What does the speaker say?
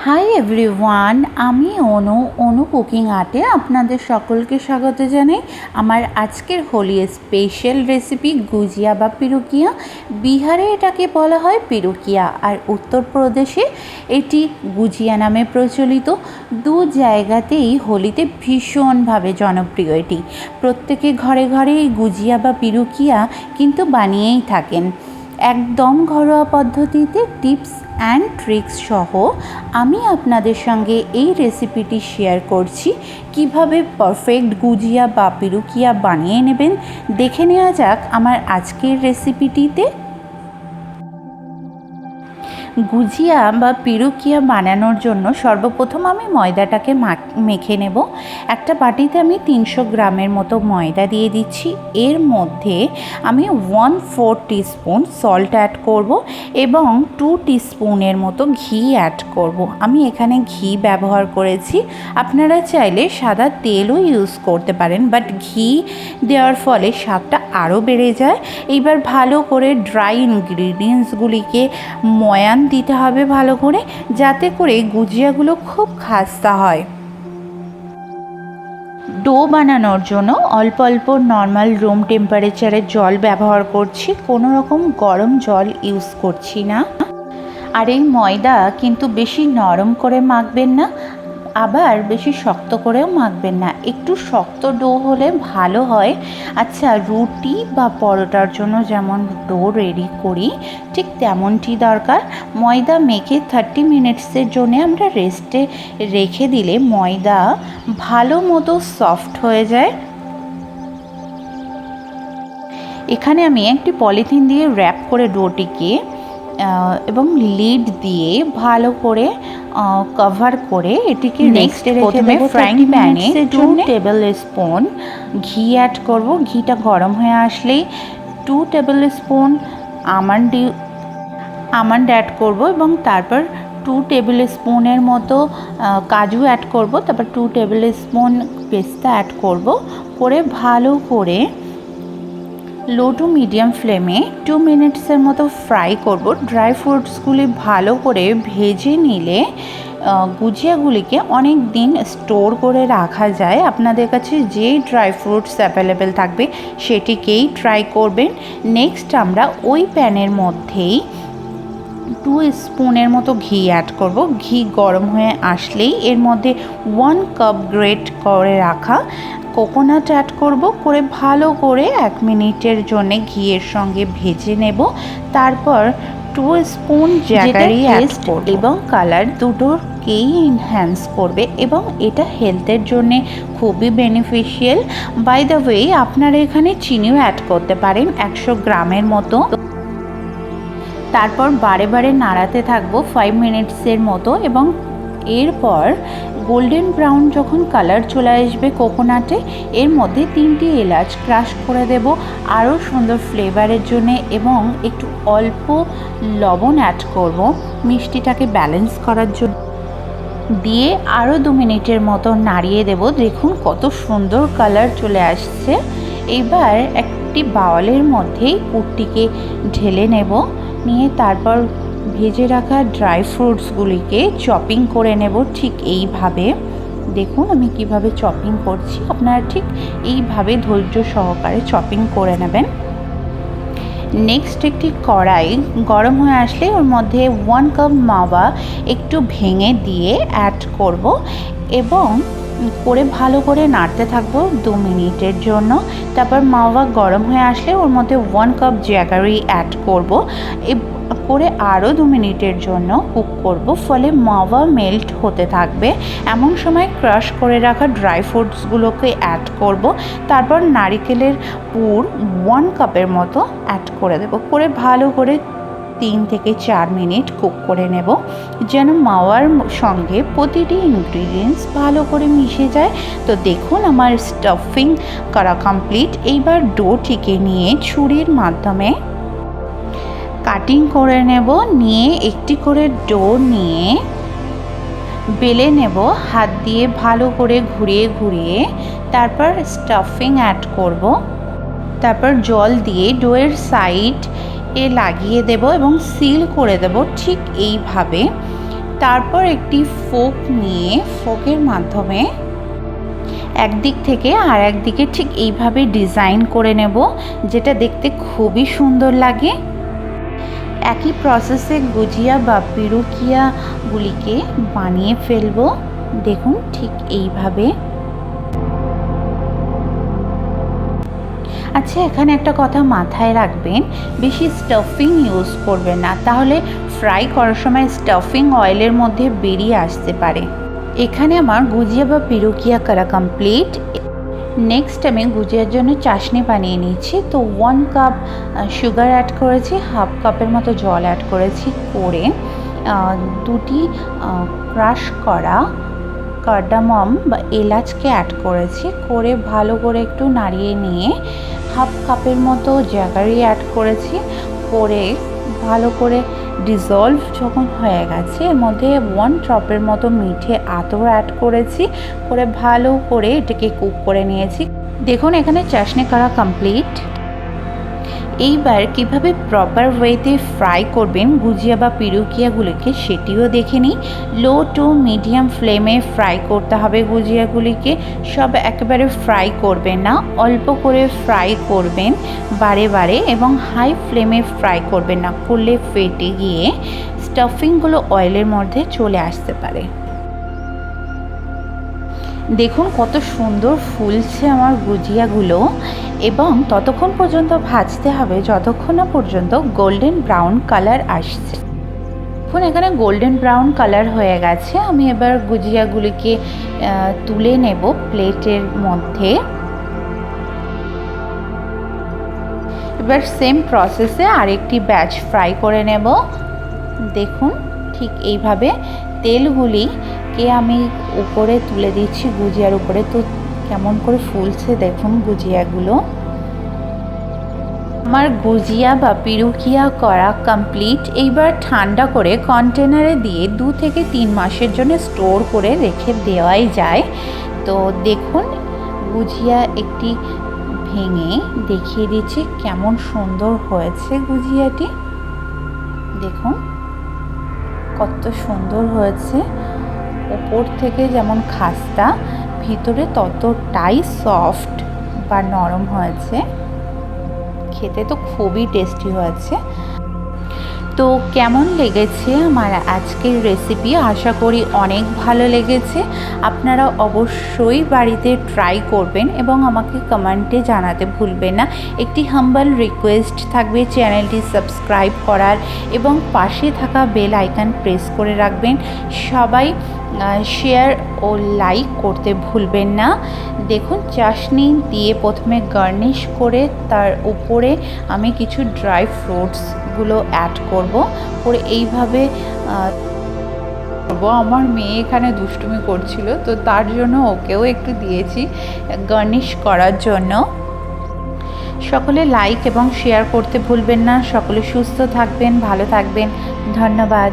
Hi everyone, আমি অনু cooking আর্টে আপনাদের সকলকে স্বাগত জানাই। আমার আজকের হোলি স্পেশাল রেসিপি গুজিয়া বা পিরুকিয়া। বিহারে এটাকে বলা হয় পিরুকিয়া আর উত্তরপ্রদেশে এটি গুজিয়া নামে প্রচলিত। দু জায়গাতেই হোলিতে ভীষণভাবে জনপ্রিয় এটি। প্রত্যেকে ঘরে ঘরে এই গুজিয়া বা পিরুকিয়া কিন্তু বানিয়েই থাকেন। একদম ঘরোয়া পদ্ধতিতে টিপস অ্যান্ড ট্রিক্স সহ আমি আপনাদের সঙ্গে এই রেসিপিটি শেয়ার করছি। কিভাবে পারফেক্ট গুজিয়া বা পিরুকিয়া বানিয়ে নেবেন দেখে নেওয়া যাক আমার আজকের রেসিপিটিতে। গুজিয়া বা পিরুকিয়া বানানোর জন্য সর্বপ্রথম আমি ময়দাটাকে মেখে নেব। একটা বাটিতে আমি 300 গ্রামের মতো ময়দা দিয়ে দিচ্ছি। এর মধ্যে আমি 1/4 টিস্পুন সল্ট অ্যাড করব এবং 2 টিস্পুনের মতো ঘি অ্যাড করব। আমি এখানে ঘি ব্যবহার করেছি, আপনারা চাইলে সাদা তেলও ইউজ করতে পারেন, বাট ঘি দেওয়ার ফলে স্বাদটা আরও বেড়ে যায়। এইবার ভালো করে ড্রাই ইনগ্রিডিয়েন্টসগুলিকে ময়ান দিতে হবে ভালো করে, যাতে করে গুজিয়াগুলো খুব খাস্তা হয়। ডো বানানোর জন্য অল্প অল্প নর্মাল রুম টেম্পারেচারের জল ব্যবহার করছি, কোনো রকম গরম জল ইউজ করছি না। আর এই ময়দা কিন্তু বেশি নরম করে মাখবেন না, আবার বেশি শক্ত করেও মাখবেন না, একটু শক্ত ডো হলে ভালো হয়। আচ্ছা, রুটি বা পরোটার জন্য যেমন ডো রেডি করি ঠিক তেমনটি দরকার। ময়দা মেখে 30 মিনিটসের জন্য আমরা রেস্টে রেখে দিলে ময়দা ভালো মতো সফট হয়ে যায়। এখানে আমি একটি পলিথিন দিয়ে র্যাপ করে ডোটিকে এবং লিড দিয়ে ভালো করে কভার করে এটিকে নেক্সট প্রথমে ফ্রাইং প্যানে 2 টেবিল স্পুন ঘি অ্যাড করব। ঘিটা গরম হয়ে আসলেই 2 টেবিল স্পুন আমন্ড অ্যাড করব এবং তারপর 2 টেবিল স্পুনের মতো কাজু অ্যাড করব, তারপর 2 টেবিল স্পুন পেস্তা অ্যাড করব। করে ভালো করে লো টু মিডিয়াম ফ্লেমে 2 মিনিটসের মতো ফ্রাই করব। ড্রাই ফ্রুটসগুলি ভালো করে ভেজে নিলে গুজিয়াগুলিকে অনেক দিন স্টোর করে রাখা যায়। আপনাদের কাছে যে ড্রাই ফ্রুটস অ্যাভেলেবেল থাকবে সেটিকেই ট্রাই করবেন। নেক্সট আমরা ওই প্যানের মধ্যেই 2 স্পুনের মতো ঘি অ্যাড করব। ঘি গরম হয়ে আসলেই এর মধ্যে 1 কাপ গ্রেট করে রাখা কোকোনাট অ্যাড করব। করে ভালো করে 1 মিনিটের জন্য ঘিয়ের সঙ্গে ভেজে নেব। তারপর 2 স্পুন জ্যাগারি অ্যাড করব এবং কালার দুটোকেই এনহ্যান্স করবে এবং এটা হেলথের জন্যে খুবই বেনিফিশিয়াল। বাই দ্য ওয়ে, আপনারা এখানে চিনিও অ্যাড করতে পারেন 100 গ্রামের মতো। তারপর বারে বারে নাড়াতে থাকবো 5 মিনিটসের মতো এবং এরপর গোল্ডেন ব্রাউন যখন কালার চলে আসবে কোকোনাটে, এর মধ্যে 3টি এলাচ ক্রাশ করে দেব আরও সুন্দর ফ্লেভারের জন্যে এবং একটু অল্প লবণ অ্যাড করব মিষ্টিটাকে ব্যালেন্স করার জন্য। দিয়ে আরও 2 মিনিটের মতো নাড়িয়ে দেব। দেখুন কত সুন্দর কালার চলে আসছে। এইবার একটি বাউলের মধ্যেই পুরটিকে ঢেলে নেব, নিয়ে তারপর ভেজে রাখা ড্রাই ফ্রুটসগুলিকে চপিং করে নেব ঠিক এইভাবে। দেখুন আমি কিভাবে চপিং করছি, আপনারা ঠিক এইভাবে ধৈর্য সহকারে চপিং করে নেবেন। নেক্সট একটি কড়াই গরম হয়ে আসলে ওর মধ্যে 1 কাপ মাওয়া একটু ভেঙে দিয়ে অ্যাড করব এবং করে ভালো করে নাড়তে থাকবো 2 মিনিটের জন্য। তারপর মাওয়া গরম হয়ে আসলে ওর মধ্যে 1 কাপ জ্যাগারি অ্যাড করব করে আরও 2 মিনিটের জন্য কুক করব, ফলে মাওয়া মেল্ট হতে থাকবে। এমন সময় ক্রাশ করে রাখা ড্রাই ফ্রুটসগুলোকে অ্যাড করব। তারপর নারিকেলের পুর 1 কাপের মতো অ্যাড করে দেব। করে ভালো করে 3 থেকে 4 মিনিট কুক করে নেব, যেন মাওয়ার সঙ্গে প্রতিটি ইনগ্রিডিয়েন্টস ভালো করে মিশে যায়। তো দেখুন আমার স্টাফিং করা কমপ্লিট। এইবার ডোটিকে নিয়ে ছুরির মাধ্যমে কাটিং করে নেব। নিয়ে একটি করে ডো নিয়ে বেলে নেব হাত দিয়ে ভালো করে ঘুরিয়ে ঘুরিয়ে। তারপর স্টাফিং অ্যাড করব। তারপর জল দিয়ে ডোয়ের সাইড লাগিয়ে দেব এবং সিল করে দেব ঠিক এইভাবে। তারপর একটি ফোক নিয়ে ফোকের মাধ্যমে একদিক থেকে আর একদিকে ঠিক এইভাবে ডিজাইন করে নেব, যেটা দেখতে খুবই সুন্দর লাগে। একই প্রসেসে গুজিয়া বা পিরুকিয়াগুলিকে বানিয়ে ফেলবো। দেখুন ঠিক এইভাবে। আচ্ছা, এখানে একটা কথা মাথায় রাখবেন, বেশি স্টাফিং ইউজ করবেন না, তাহলে ফ্রাই করার সময় স্টাফিং অয়েলের মধ্যে বেরিয়ে আসতে পারে। এখানে আমার গুজিয়া বা পিরুকিয়া করা কমপ্লিট। নেক্সট আমি গুজিয়ার জন্য চাশনি বানিয়ে নিচ্ছি। তো 1 কাপ সুগার অ্যাড করেছি, হাফ কাপের মতো জল অ্যাড করেছি, করে 2টি ক্রাশ করা কার্ডামম বা এলাচকে অ্যাড করেছি, করে ভালো করে একটু নাড়িয়ে নিয়ে হাফ কাপের মতো জ্যাগারি অ্যাড করেছি, করে ভালো করে ডিজলভ যখন হয়ে গেছে এর মধ্যে 1 ড্রপের মতো মিঠে আতর অ্যাড করেছি, করে ভালো করে এটাকে কুক করে নিয়েছি। দেখুন এখানে চাশনি করা কমপ্লিট। এইবার কিভাবে প্রপার ওয়েতে ফ্রাই করবেন গুজিয়া বা পিরুকিয়াগুলিকে সেটিও দেখে নিই। লো টু মিডিয়াম ফ্লেমে ফ্রাই করতে হবে গুজিয়াগুলিকে, সব একেবারে ফ্রাই করবেন না, অল্প করে ফ্রাই করবেন বারে বারে, এবং হাই ফ্লেমে ফ্রাই করবেন না, করলে ফেটে গিয়ে স্টাফিংগুলো অয়েলের মধ্যে চলে আসতে পারে। দেখুন কত সুন্দর ফুলছে আমার গুজিয়াগুলো, এবং ততক্ষণ পর্যন্ত ভাজতে হবে যতক্ষণ না পর্যন্ত গোল্ডেন ব্রাউন কালার আসছে। এখন এখানে গোল্ডেন ব্রাউন কালার হয়ে গেছে। আমি এবার গুজিয়াগুলিকে তুলে নেব প্লেটের মধ্যে। এবার সেম প্রসেসে আরেকটি ব্যাচ ফ্রাই করে নেব। দেখুন ঠিক এইভাবে তেলগুলিকে আমি উপরে তুলে দিচ্ছি গুজিয়ার উপরে। তো কেমন করে ফুলছে দেখুন গুজিয়াগুলো। আমার গুজিয়া বা পিরুকিয়া করা কমপ্লিট। এইবার ঠান্ডা করে কন্টেনারে দিয়ে 2 থেকে 3 মাসের জন্য স্টোর করে রেখে দেওয়াই যায়। তো দেখুন গুজিয়া একটি ভেঙে দেখিয়ে দিচ্ছি কেমন সুন্দর হয়েছে গুজিয়াটি। দেখুন কত সুন্দর হয়েছে, উপর থেকে যেমন খাস্তা, ভিতরে ততটাই সফট বা নরম হয়েছে। খেতে তো খুবই টেস্টি হয়েছে। তো কেমন লেগেছে আমার আজকের রেসিপি? আশা করি অনেক ভালো লেগেছে। আপনারা অবশ্যই বাড়িতে ট্রাই করবেন এবং আমাকে কমেন্টে জানাতে ভুলবেন না। একটি হাম্বল রিকোয়েস্ট থাকবে চ্যানেলটি সাবস্ক্রাইব করার এবং পাশে থাকা বেল আইকন প্রেস করে রাখবেন। সবাই শেয়ার ও লাইক করতে ভুলবেন না। দেখুন চাশনি দিয়ে প্রথমে গার্নিশ করে তার উপরে আমি কিছু ড্রাই ফ্রুটসগুলো অ্যাড করব, করে এইভাবে আমার মেয়ে এখানে দুষ্টুমি করছিল, তো তার জন্য ওকেও একটু দিয়েছি গার্নিশ করার জন্য। সকলে লাইক এবং শেয়ার করতে ভুলবেন না। সকলে সুস্থ থাকবেন, ভালো থাকবেন। ধন্যবাদ।